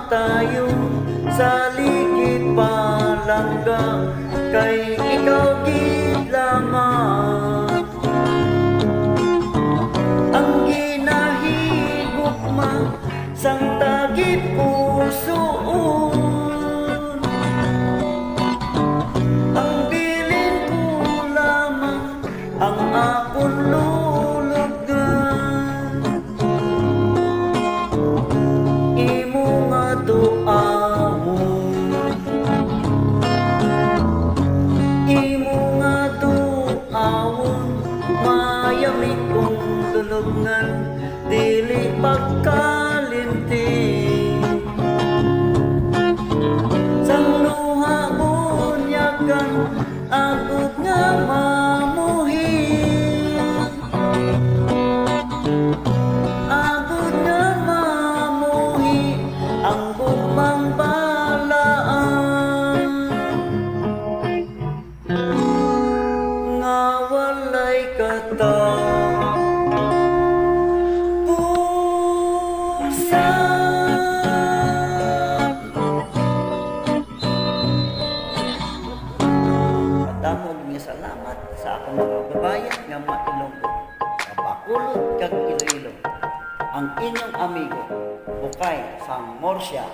tayo sa ligid palangga, kay ikaw gid lamang ang ginahigugma sang tagit pusoon. Ang bilin ko lamang ang akon lulugan, imo nga duamon, imo nga duawon, mayami kong tulungan, dili pagkalinti sang luha bunyagan, agud nga mamuhi, agud nga mamuhi ang bugmang balaan, nga walay kataw damog nga salamat sa akong mga babayan nga mailonggo, kabakulod kag Iloilo, ang inyong amigo Bukay Sang Morsya.